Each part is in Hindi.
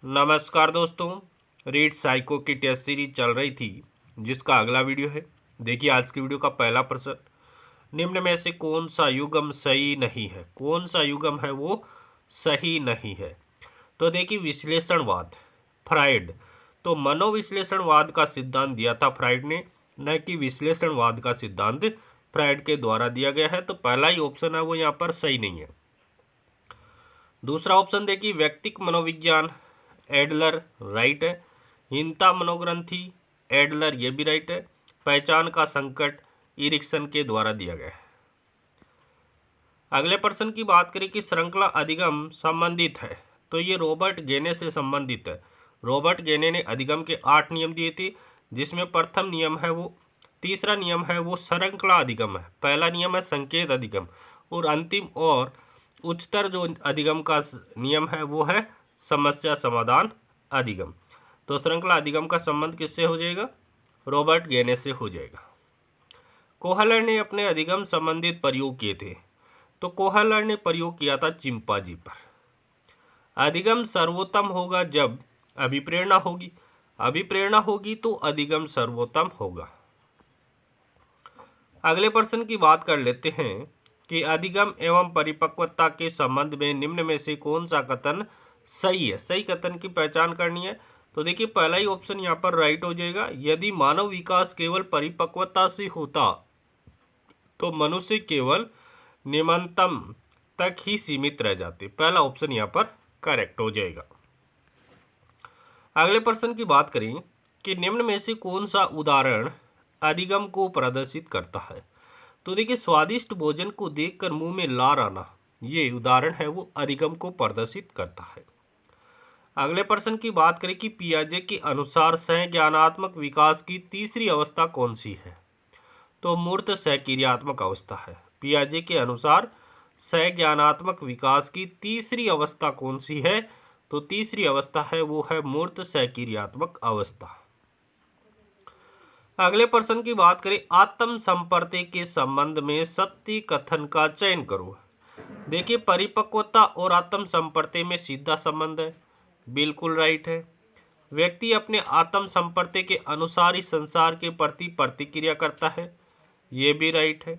नमस्कार दोस्तों। रीड साइको की टेस्ट सीरीज चल रही थी जिसका अगला वीडियो है। देखिए आज की वीडियो का पहला प्रश्न, निम्न में से कौन सा युग्म सही नहीं है? कौन सा युग्म है वो सही नहीं है? तो देखिए विश्लेषणवाद, फ्राइड। तो मनोविश्लेषणवाद का सिद्धांत दिया था फ्राइड ने, न कि विश्लेषणवाद का सिद्धांत फ्राइड के द्वारा दिया गया है। तो पहला ही ऑप्शन है वो यहाँ पर सही नहीं है। दूसरा ऑप्शन देखिए व्यक्तिक मनोविज्ञान, एडलर, राइट है। हीनता मनोग्रंथि, एडलर, ये भी राइट है। पहचान का संकट, इरिक्सन के द्वारा दिया गया है। अगले प्रश्न की बात करें कि श्रृंखला अधिगम संबंधित है, तो ये रॉबर्ट गेने से संबंधित है। रॉबर्ट गेने ने अधिगम के 8 नियम दिए थे, जिसमें प्रथम नियम है वो, तीसरा नियम है वो श्रृंखला अधिगम है, पहला नियम है संकेत अधिगम, और अंतिम और उच्चतर जो अधिगम का नियम है वो है समस्या समाधान अधिगम। तो श्रृंखला अधिगम का संबंध किससे हो जाएगा? रॉबर्ट गेने से हो जाएगा। कोहलर ने अपने अधिगम संबंधित प्रयोग किए थे, तो कोहलर ने प्रयोग किया था चिंपांजी पर। अधिगम सर्वोत्तम होगा जब अभिप्रेरणा होगी, अभिप्रेरणा होगी तो अधिगम सर्वोत्तम होगा। अगले प्रश्न की बात कर लेते हैं कि अधिगम एवं परिपक्वता के संबंध में निम्न में से कौन सा कथन सही है? सही कथन की पहचान करनी है। तो देखिए पहला ही ऑप्शन यहाँ पर राइट हो जाएगा। यदि मानव विकास केवल परिपक्वता से होता तो मनुष्य केवल निम्नतम तक ही सीमित रह जाते। पहला ऑप्शन यहाँ पर करेक्ट हो जाएगा। अगले प्रश्न की बात करें कि निम्न में से कौन सा उदाहरण अधिगम को प्रदर्शित करता है? तो देखिए स्वादिष्ट भोजन को देखकर मुंह में लार आना, ये उदाहरण है वो अधिगम को प्रदर्शित करता है। अगले प्रश्न की बात करें कि पियाजे के अनुसार सहज्ञानात्मक विकास की तीसरी अवस्था कौन सी है? तो मूर्त सहक्रियात्मक अवस्था है। पियाजे के अनुसार सहज्ञानात्मक विकास की तीसरी अवस्था कौन सी है? तो तीसरी अवस्था है वो है मूर्त सहक्रियात्मक अवस्था। अगले प्रश्न की बात करें आत्म संपर्क के संबंध में सत्य कथन का चयन करो। देखिए परिपक्वता और आत्म संपर्क में सीधा संबंध है, बिल्कुल राइट है। व्यक्ति अपने आत्म संपर्क के अनुसार ही संसार के प्रति प्रतिक्रिया करता है, ये भी राइट है।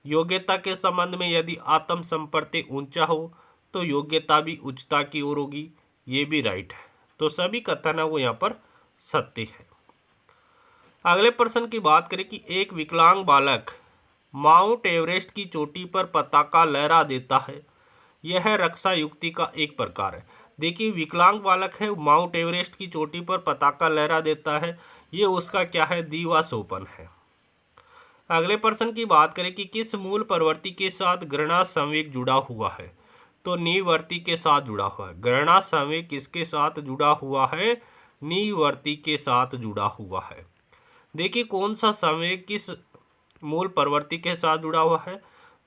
योग्यता के संबंध में यदि आत्म संपर्क ऊंचा हो तो योग्यता भी उच्चता की ओर होगी, ये भी राइट है। तो सभी कथन है वो यहाँ पर सत्य है। अगले प्रश्न की बात करें कि एक विकलांग बालक माउंट एवरेस्ट की चोटी पर पताका लहरा देता है, यह रक्षा युक्ति का एक प्रकार है। देखिए विकलांग बालक है, माउंट एवरेस्ट की चोटी पर पताका लहरा देता है, ये उसका क्या है? दीवासोपन है। अगले प्रश्न की बात करें कि किस मूल प्रवृत्ति के साथ घृणा संवेग जुड़ा हुआ है? तो निवर्ती के साथ जुड़ा हुआ है। घृणा संवेग किसके साथ जुड़ा हुआ है? निवर्ती के साथ जुड़ा हुआ है। देखिए कौन सा संवेग किस मूल प्रवृत्ति के साथ जुड़ा हुआ है?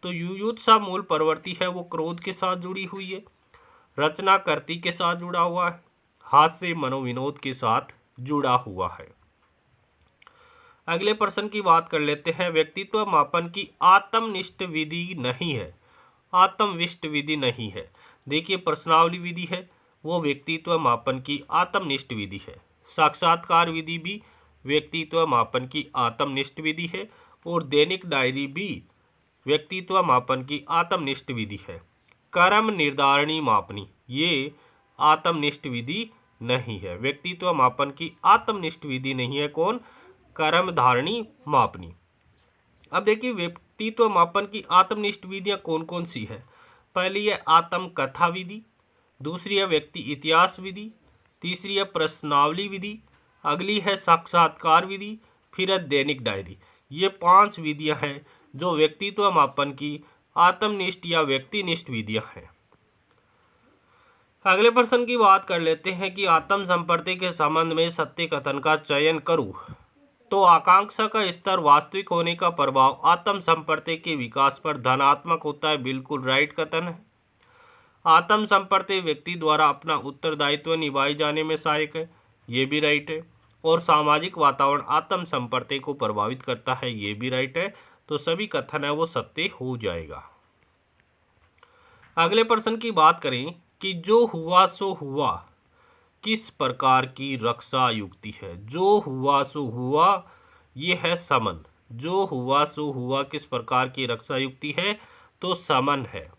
तो युयुत्सा मूल प्रवृत्ति है वो क्रोध के साथ जुड़ी हुई है। रचनाकृति के साथ जुड़ा हुआ है। हास्य मनोविनोद के साथ जुड़ा हुआ है। अगले प्रश्न की बात कर लेते हैं। व्यक्तित्व मापन की आत्मनिष्ठ विधि नहीं है, आत्मविष्ट विधि नहीं है। देखिए प्रश्नावली विधि है वो व्यक्तित्व मापन की आत्मनिष्ठ विधि है। साक्षात्कार विधि भी व्यक्तित्व मापन की आत्मनिष्ठ विधि है, और दैनिक डायरी भी व्यक्तित्व मापन की आत्मनिष्ठ विधि है। कर्म निर्धारणी मापनी ये आत्मनिष्ठ विधि नहीं है। व्यक्तित्व मापन की आत्मनिष्ठ विधि नहीं है कौन? कर्म धारणी मापनी। अब देखिए व्यक्तित्व मापन की आत्मनिष्ठ विधियां कौन कौन सी है? पहली है आत्मकथा विधि, दूसरी है व्यक्ति इतिहास विधि, तीसरी है प्रश्नावली विधि, अगली है साक्षात्कार विधि, फिर है दैनिक डायरी। ये 5 विधियां हैं जो व्यक्तित्व मापन की आत्मनिष्ठ या व्यक्तिनिष्ठ विधियां हैं। अगले प्रश्न की बात कर लेते हैं कि आत्म संपर्क के संबंध में सत्य कथन का चयन करूं। तो आकांक्षा का स्तर वास्तविक होने का प्रभाव आत्म संपर्क के विकास पर धनात्मक होता है, बिल्कुल राइट कथन है। आत्म संपर्क व्यक्ति द्वारा अपना उत्तरदायित्व निभाए जाने में सहायक है, ये भी राइट है। और सामाजिक वातावरण आत्म संपर्क को प्रभावित करता है, ये भी राइट है। तो सभी कथन है वो सत्य हो जाएगा। अगले प्रश्न की बात करें कि जो हुआ सो हुआ किस प्रकार की रक्षा युक्ति है? जो हुआ सो हुआ, ये है समन। जो हुआ सो हुआ किस प्रकार की रक्षा युक्ति है? तो समन है।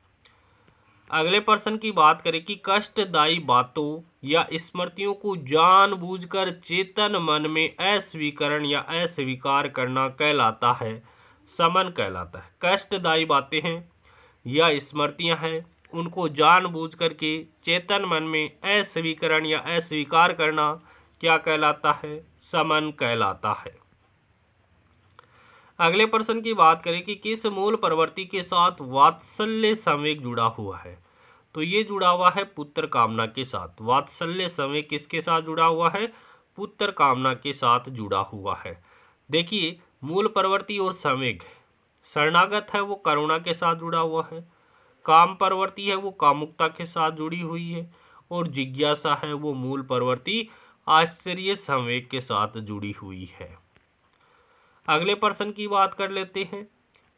अगले प्रश्न की बात करें कि कष्टदायी बातों या स्मृतियों को जानबूझकर चेतन मन में अस्वीकरण या अस्वीकार करना कहलाता है, समन कहलाता है। कष्टदायी बातें हैं या स्मृतियां हैं, उनको जानबूझकर के चेतन मन में अस्वीकरण या अस्वीकार करना क्या कहलाता है? समन कहलाता है। अगले प्रश्न की बात करें कि किस मूल प्रवृत्ति के साथ वात्सल्य संवेग जुड़ा हुआ है? तो ये जुड़ा हुआ है पुत्र कामना के साथ। वात्सल्य संवेग किसके साथ जुड़ा हुआ है? पुत्र कामना के साथ जुड़ा हुआ है। देखिए, मूल प्रवृत्ति और संवेग, शरणागत है वो करुणा के साथ जुड़ा हुआ है, काम प्रवृत्ति है वो कामुकता के साथ जुड़ी हुई है, और जिज्ञासा है वो मूल प्रवृत्ति आश्चर्य संवेग के साथ जुड़ी हुई है। अगले प्रश्न की बात कर लेते हैं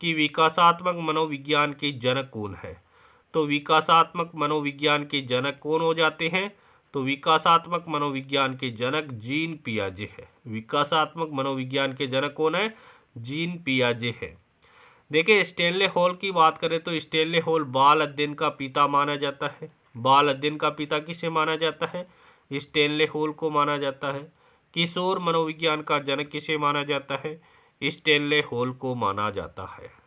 कि विकासात्मक मनोविज्ञान के जनक कौन है? तो विकासात्मक मनोविज्ञान के जनक कौन हो जाते हैं? तो विकासात्मक मनोविज्ञान के जनक जीन पियाजे है। विकासात्मक मनोविज्ञान के जनक कौन है? जीन पियाजे है। देखिए, स्टेनले हॉल की बात करें तो स्टेनले हॉल बाल अध्ययन का पिता माना जाता है। बाल अध्ययन का पिता किसे माना जाता है? स्टेनले हॉल को माना जाता है। किशोर मनोविज्ञान का जनक किसे माना जाता है? स्टेनले हॉल को माना जाता है।